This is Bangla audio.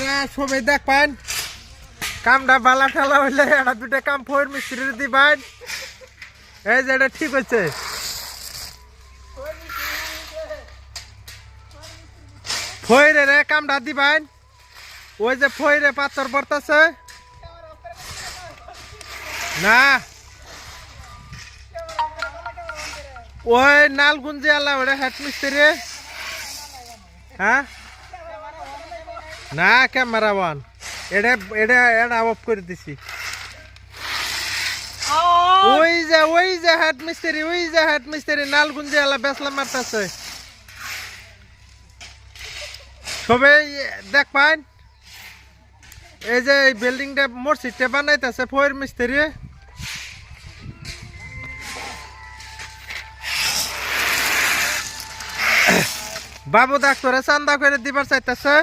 আপনারা সবাই দেখবেন কামটা বালা ঠেলা হইলে এটা দুটা কাম ফয়ের মিস্ত্রি দিবেন। এই যে এটা ঠিক হচ্ছে, ফয়ের রে কামটা দিবেন। ওই যে ফয়েরে পাথর পড়তেছে না, ওই নালগুঞ্জি আল্লাহ ওটা হেড মিস্ত্রি। হ্যাঁ না ক্যামেরা ওয়ান এটা এটা এটা অফ করে দিছি। ওই যে হেড মিস্ত্রি নালগুঞ্জি আল্লাহ বেসলা মারতেছে। সবাই দেখবেন এই যে এই বিল্ডিংটা মসজিদটা বানাইতেছে ফয়ের মিস্ত্রি। বাবু ডাক্তারে চান্দা করে দিবার চাইতেছে।